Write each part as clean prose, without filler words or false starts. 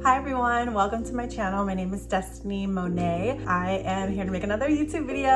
Hi everyone, welcome to my channel. My name is Destiny Monet. I am here to make another YouTube video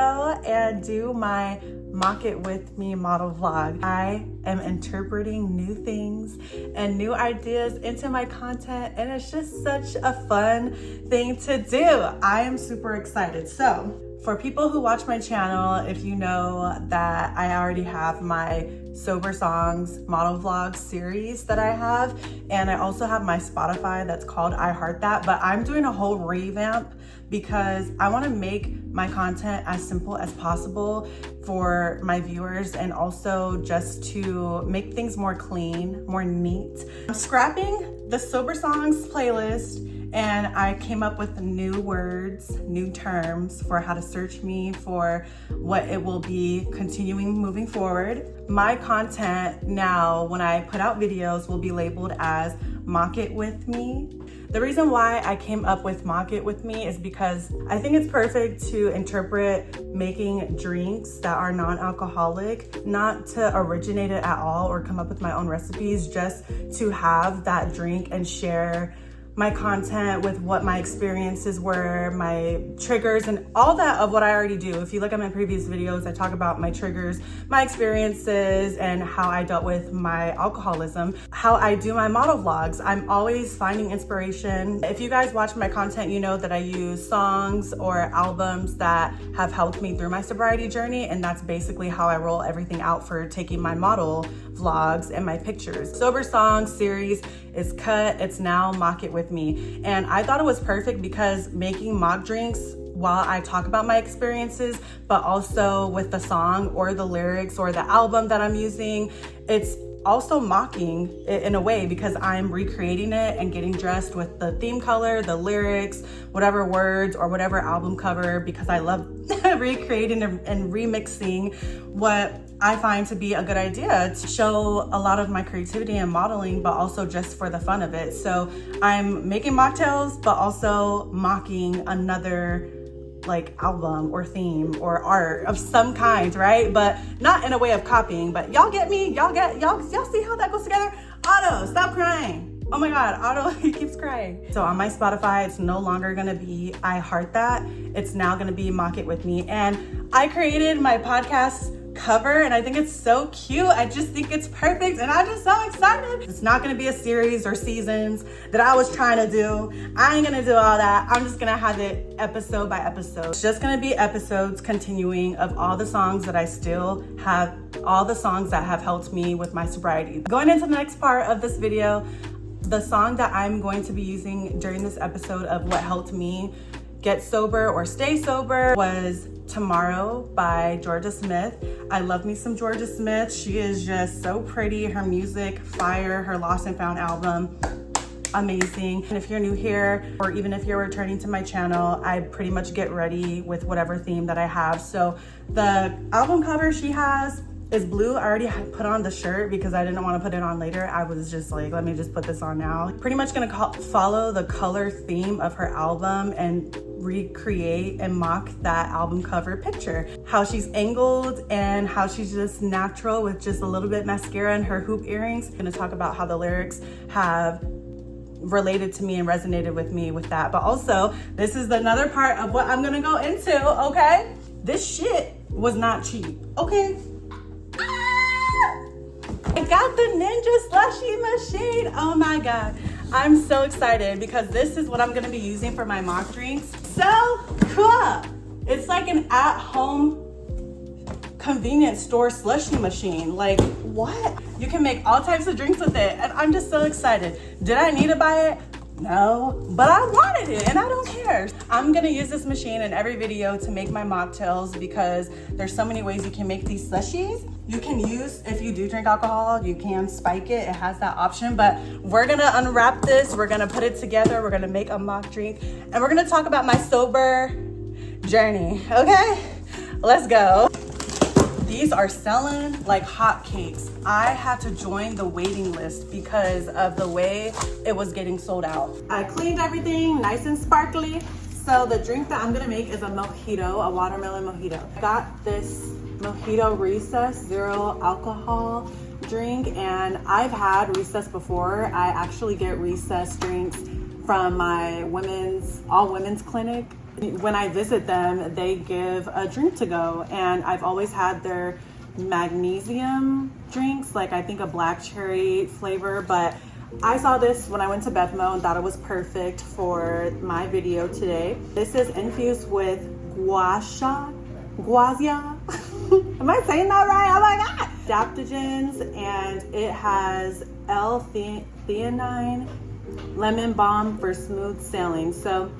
and do my Mock It With Me model vlog. I am interpreting new things and new ideas into my content, and it's just such a fun thing to do. I am super excited. So for people who watch my channel, if you know that I already have my Sober Songs model vlog series that I have, and I also have my Spotify that's called I Heart That, but I'm doing a whole revamp because I want to make my content as simple as possible for my viewers, and also just to make things more clean, more neat. I'm scrapping the Sober Songs playlist, and I came up with new words, new terms for how to search me for what it will be continuing moving forward. My content now, when I put out videos, will be labeled as Mock It With Me. The reason why I came up with Mock It With Me is because I think it's perfect to interpret making drinks that are non-alcoholic, not to originate it at all or come up with my own recipes, just to have that drink and share my content with what my experiences were, my triggers, and all that of what I already do. If you look at my previous videos, I talk about my triggers, my experiences, and how I dealt with my alcoholism, how I do my model vlogs. I'm always finding inspiration. If you guys watch my content, you know that I use songs or albums that have helped me through my sobriety journey, and that's basically how I roll everything out for taking my model vlogs and my pictures. Sober Songs series is cut. It's now Mock It With Me. And I thought it was perfect because making mock drinks while I talk about my experiences, but also with the song or the lyrics or the album that I'm using, it's also mocking it in a way because I'm recreating it and getting dressed with the theme color, the lyrics, whatever words or whatever album cover, because I love recreating and remixing what I find to be a good idea to show a lot of my creativity and modeling, but also just for the fun of it. So I'm making mocktails, but also mocking another like album or theme or art of some kind, right? But not in a way of copying, but y'all get me? Y'all see how that goes together? Otto, stop crying. Oh my God, Otto, he keeps crying. So on my Spotify, it's no longer gonna be I Heart That. It's now gonna be Mock It With Me. And I created my podcast cover, and I think it's so cute. I just think it's perfect, and I'm just so excited. It's not gonna be a series or seasons that I was trying to do. I ain't gonna do all that. I'm just gonna have it episode by episode. It's just gonna be episodes continuing of all the songs that I still have, all the songs that have helped me with my sobriety. Going into the next part of this video, the song that I'm going to be using during this episode of what helped me get sober or stay sober was Tomorrow by Jorja Smith. I love me some Jorja Smith. She is just so pretty. Her music, fire. Her Lost and Found album, amazing. And if you're new here, or even if you're returning to my channel, I pretty much get ready with whatever theme that I have. So the album cover she has is blue. I already put on the shirt because I didn't want to put it on later. I was just like, let me just put this on now. Pretty much gonna follow the color theme of her album and recreate and mock that album cover picture. How she's angled and how she's just natural with just a little bit mascara and her hoop earrings. I'm gonna talk about how the lyrics have related to me and resonated with me with that. But also, this is another part of what I'm gonna go into, okay? This shit was not cheap, okay? I got the Ninja Slushy machine. Oh my God. I'm so excited because this is what I'm gonna be using for my mock drinks. So cool. It's like an at-home convenience store slushy machine. Like, what? You can make all types of drinks with it, and I'm just so excited. Did I need to buy it? No, but I wanted it and I don't care. I'm gonna use this machine in every video to make my mocktails because there's so many ways you can make these slushies. You can use, if you do drink alcohol, you can spike it. It has that option, but we're gonna unwrap this. We're gonna put it together. We're gonna make a mock drink, and we're gonna talk about my sober journey, okay? Let's go. These are selling like hotcakes. I had to join the waiting list because of the way it was getting sold out. I cleaned everything nice and sparkly. So the drink that I'm gonna make is a mojito, a watermelon mojito. I got this mojito recess, 0 alcohol drink, and I've had recess before. I actually get recess drinks from my all women's clinic. When I visit them, they give a drink to go, and I've always had their magnesium drinks, like I think a black cherry flavor, but I saw this when I went to Bevmo and thought it was perfect for my video today. This is infused with guasha. Am I saying that right? Oh my God. Adaptogens, and it has L-theanine, lemon balm for smooth sailing. So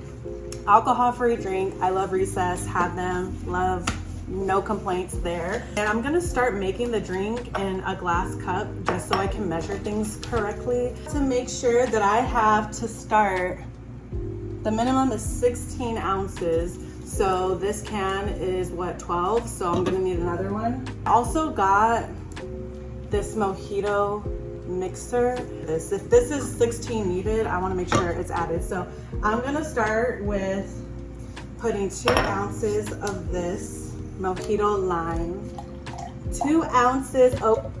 alcohol-free drink. I love Recess, have them, love, no complaints there. And I'm gonna start making the drink in a glass cup just so I can measure things correctly. To make sure that I have to start, the minimum is 16 ounces. So this can is what, 12? So I'm gonna need another one. I also got this mojito mixer. If this is 16 needed, I wanna make sure it's added. So I'm gonna start with putting 2 ounces of this mojito lime, 2 ounces, oh,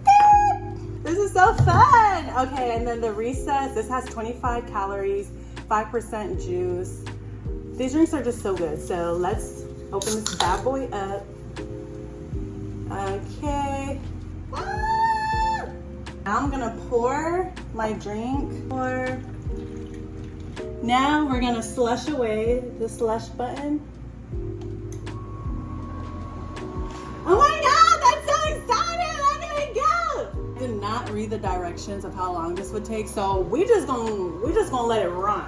this is so fun. Okay, and then the Recess, this has 25 calories, 5% juice. These drinks are just so good. So let's open this bad boy up. Okay. Now I'm gonna pour my drink. Now we're gonna slush away the slush button. Oh my God, that's so exciting! Look at it go! I did not read the directions of how long this would take, so we just gonna let it run.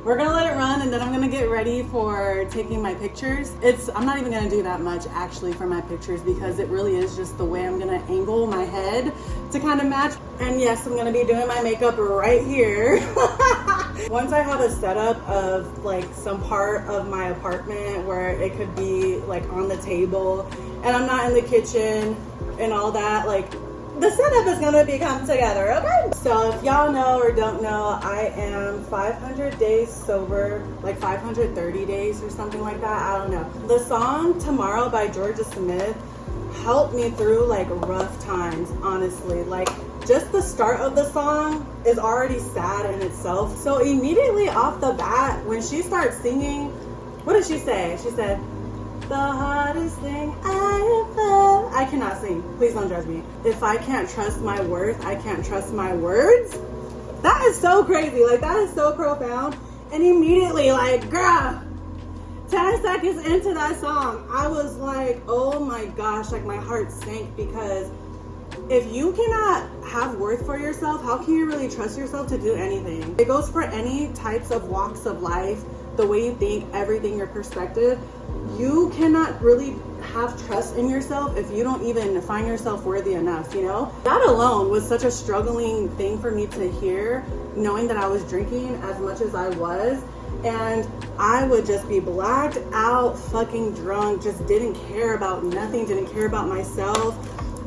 We're gonna let it run, and then I'm gonna get ready for taking my pictures. I'm not even gonna do that much actually for my pictures because it really is just the way I'm gonna angle my head to kind of match. And yes, I'm gonna be doing my makeup right here. Once I have a setup of like some part of my apartment where it could be like on the table and I'm not in the kitchen and all that, like the setup is gonna come together, okay? So if y'all know or don't know, I am 500 days sober, like 530 days or something like that, I don't know. The song Tomorrow by Jorja helped me through like rough times, honestly. Like just the start of the song is already sad in itself. So immediately off the bat, when she starts singing, what did she say? She said, the hardest thing I ever... I cannot sing. Please don't judge me. If I can't trust my worth, I can't trust my words. That is so crazy. Like, that is so profound. And immediately, like, girl, 10 seconds into that song, I was like, oh my gosh, like my heart sank, because if you cannot have worth for yourself, how can you really trust yourself to do anything? It goes for any types of walks of life, the way you think, everything, your perspective. You cannot really have trust in yourself if you don't even find yourself worthy enough, you know? That alone was such a struggling thing for me to hear, knowing that I was drinking as much as I was. And I would just be blacked out, fucking drunk, just didn't care about nothing, didn't care about myself.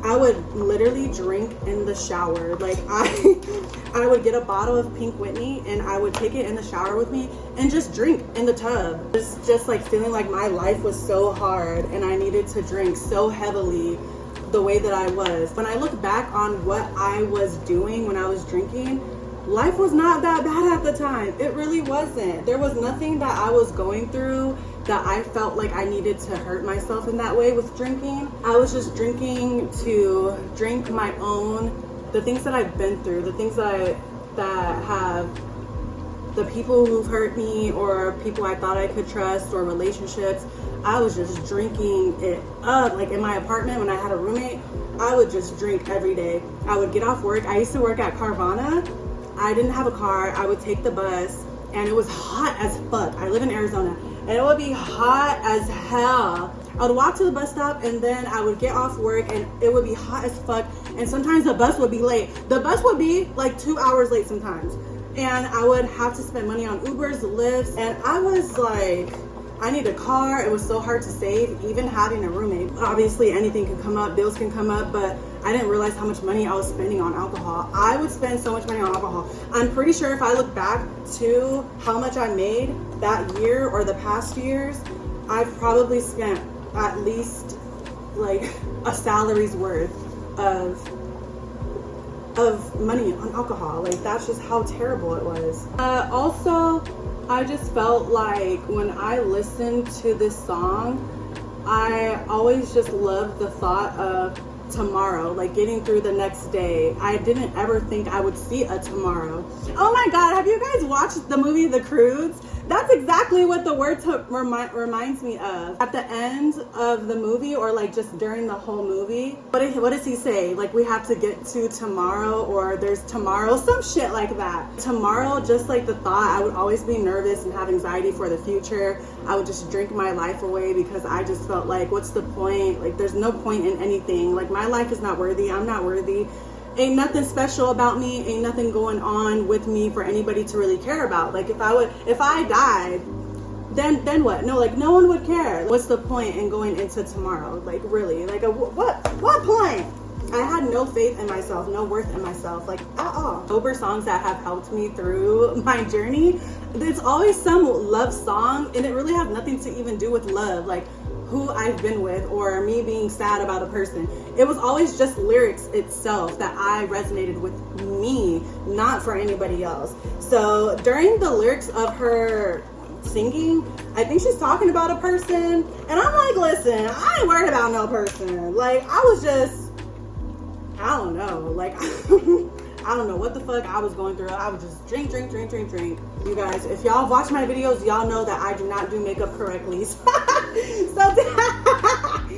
I would literally drink in the shower. Like I would get a bottle of Pink Whitney and I would take it in the shower with me and just drink in the tub. Just like feeling like my life was so hard and I needed to drink so heavily the way that I was. When I look back on what I was doing when I was drinking, life was not that bad at the time. It really wasn't. There was nothing that I was going through that I felt like I needed to hurt myself in that way with drinking. I was just drinking to drink my own, the things that I've been through, the things that have, the people who've hurt me or people I thought I could trust or relationships. I was just drinking it up. Like in my apartment when I had a roommate, I would just drink every day. I would get off work. I used to work at Carvana. I didn't have a car. I would take the bus and it was hot as fuck. I live in Arizona and it would be hot as hell. I would walk to the bus stop and then I would get off work and it would be hot as fuck. And sometimes the bus would be late. The bus would be like 2 hours late sometimes. And I would have to spend money on Ubers, Lyfts. And I was like, I need a car. It was so hard to save, even having a roommate. Obviously anything can come up, bills can come up, but I didn't realize how much money I was spending on alcohol. I would spend so much money on alcohol. I'm pretty sure if I look back to how much I made that year or the past years, I've probably spent at least like a salary's worth of money on alcohol. Like that's just how terrible it was. Also, I just felt like when I listened to this song, I always just loved the thought of tomorrow, like getting through the next day. I didn't ever think I would see a tomorrow. Oh my God, have you guys watched the movie The Croods? That's exactly what the word reminds me of. At the end of the movie, or like just during the whole movie, what does he say? Like, we have to get to tomorrow, or there's tomorrow, some shit like that. Tomorrow, just like the thought, I would always be nervous and have anxiety for the future. I would just drink my life away because I just felt like, what's the point? Like, there's no point in anything. Like, my life is not worthy. I'm not worthy. Ain't nothing special about me. Ain't nothing going on with me for anybody to really care about. Like, if I died, then what? No, like, no one would care. What's the point in going into tomorrow? Like, really? Like, what point? I had no faith in myself, no worth in myself, like, at all. Sober songs that have helped me through my journey, it's always some love song, and it really has nothing to even do with love, like who I've been with or me being sad about a person. It was always just lyrics itself that I resonated with me, not for anybody else. So during the lyrics of her singing, I think she's talking about a person, and I'm like, listen, I ain't worried about no person. Like, I was just, I don't know, like, I don't know what the fuck I was going through. I would just drink. You guys, if y'all watch my videos, y'all know that I do not do makeup correctly. So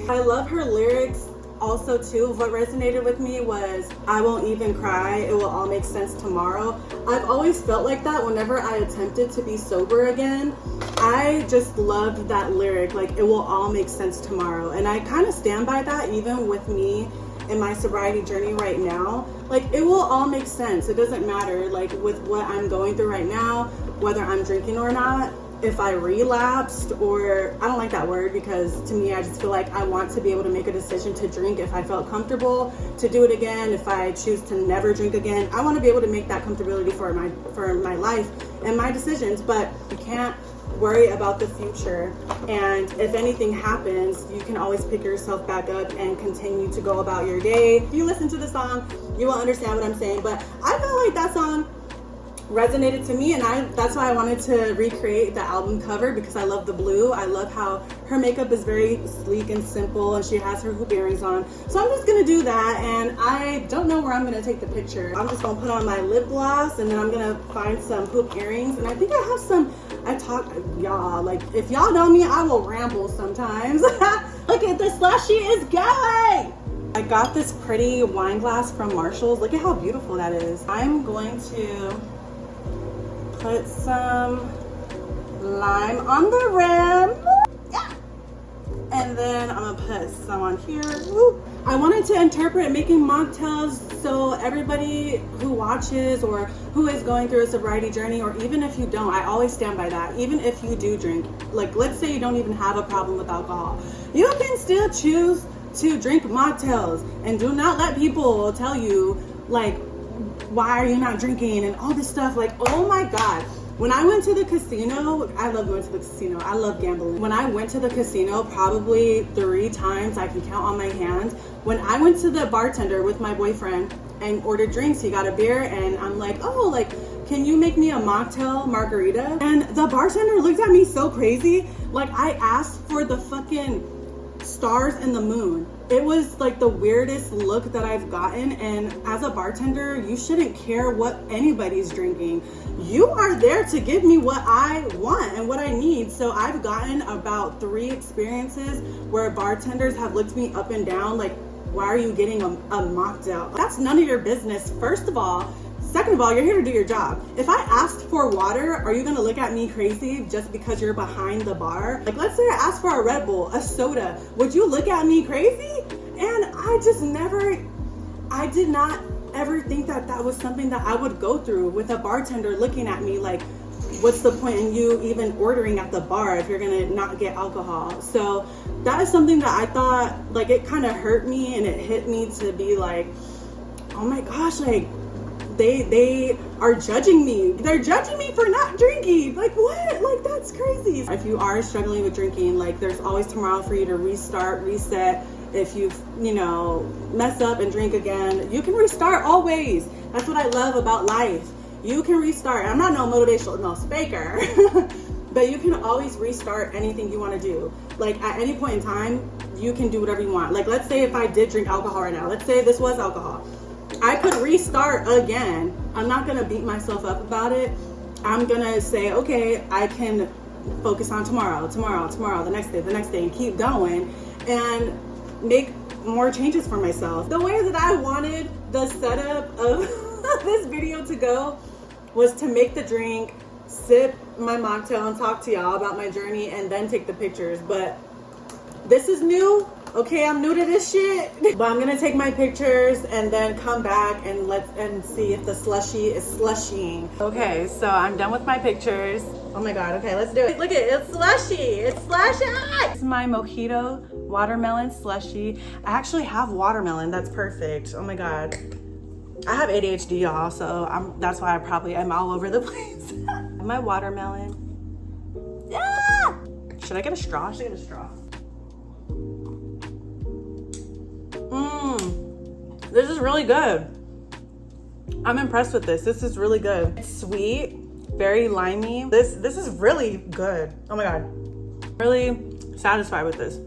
I love her lyrics. Also too, what resonated with me was, I won't even cry, it will all make sense tomorrow. I've always felt like that whenever I attempted to be sober again. I just loved that lyric, like, it will all make sense tomorrow. And I kind of stand by that even with me in my sobriety journey right now. Like, it will all make sense. It doesn't matter, like, with what I'm going through right now, whether I'm drinking or not. If I relapsed, or I don't like that word, because to me, I just feel like I want to be able to make a decision to drink if I felt comfortable to do it again. If I choose to never drink again, I want to be able to make that comfortability for my life and my decisions. But you can't worry about the future, and if anything happens, you can always pick yourself back up and continue to go about your day. If you listen to the song, you will understand what I'm saying. But I felt like that song resonated to me, and that's why I wanted to recreate the album cover, because I love the blue. I love how her makeup is very sleek and simple, and she has her hoop earrings on. So I'm just gonna do that, and I don't know where I'm gonna take the picture. I'm just gonna put on my lip gloss, and then I'm gonna find some hoop earrings, and I think I have some. Y'all, like, if y'all know me, I will ramble sometimes. Look at this slushy is going. I got this pretty wine glass from Marshall's. Look at how beautiful that is. I'm going to put some lime on the rim. Yeah. And then I'm gonna put some on here. Woo. I wanted to interpret making mocktails so everybody who watches or who is going through a sobriety journey, or even if you don't, I always stand by that. Even if you do drink, like, let's say you don't even have a problem with alcohol, you can still choose to drink mocktails, and do not let people tell you, like, why are you not drinking and all this stuff. Like, oh my God. When I went to the casino, I love going to the casino. I love gambling. When I went to the casino, probably 3 times, I can count on my hand. When I went to the bartender with my boyfriend and ordered drinks, he got a beer, and I'm like, oh, like, can you make me a mocktail margarita? And the bartender looked at me so crazy. Like, I asked for the fucking stars and the moon. It was like the weirdest look that I've gotten. And as a bartender, you shouldn't care what anybody's drinking. You are there to give me what I want and what I need. So I've gotten about 3 experiences where bartenders have looked me up and down like, why are you getting a mocktail? That's none of your business, first of all. Second of all, you're here to do your job. If I asked for water, are you gonna look at me crazy just because you're behind the bar? Like, let's say I asked for a Red Bull, a soda. Would you look at me crazy? And I did not ever think that that was something that I would go through, with a bartender looking at me like, what's the point in you even ordering at the bar if you're gonna not get alcohol? So that is something that I thought, like, it kind of hurt me, and it hit me to be like, oh my gosh, like, they are judging me. They're judging me for not drinking. Like, what? Like, that's crazy. If you are struggling with drinking, like, there's always tomorrow for you to restart, reset. If you mess up and drink again, you can restart always. That's what I love about life. you can restart. I'm not no motivational speaker, but you can always restart anything you want to do. Like at any point in time, you can do whatever you want. Like let's say if I did drink alcohol right now, let's say this was alcohol, I could restart again. I'm not gonna beat myself up about it. I'm gonna say, okay, I can focus on tomorrow, the next day, and keep going and make more changes for myself. The way that I wanted the setup of this video to go was to make the drink, sip my mocktail, and talk to y'all about my journey, and then take the pictures. But this is new. Okay, I'm new to this shit. But I'm gonna take my pictures and then come back and see if the slushy is slushying. Okay, so I'm done with my pictures. Oh my God, okay, let's do it. Look at it, it's slushy, it's slushy. It's my mojito watermelon slushy. I actually have watermelon, that's perfect. Oh my God. I have ADHD, y'all, so that's why I probably am all over the place. My watermelon. Yeah! Should I get a straw? I should get a straw. This is really good. I'm impressed with this. This is really good. It's sweet, very limey. This is really good. Oh my God. Really satisfied with this.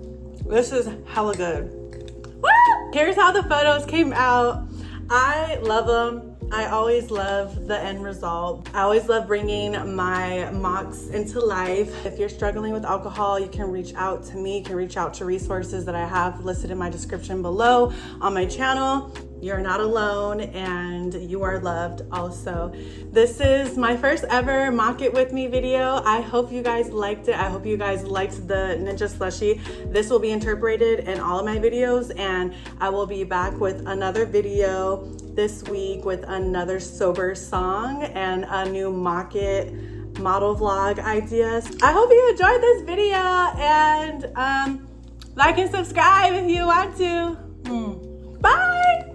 This is hella good. Woo! Here's how the photos came out. I love them. I always love the end result. I always love bringing my mocks into life. If you're struggling with alcohol, you can reach out to me. You can reach out to resources that I have listed in my description below on my channel. You're not alone and you are loved also. This is my first ever Mock It With Me video. I hope you guys liked it. I hope you guys liked the Ninja Slushie. This will be interpreted in all of my videos, and I will be back with another video this week with another sober song and a new Mock It model vlog ideas. I hope you enjoyed this video, and like and subscribe if you want to. Bye!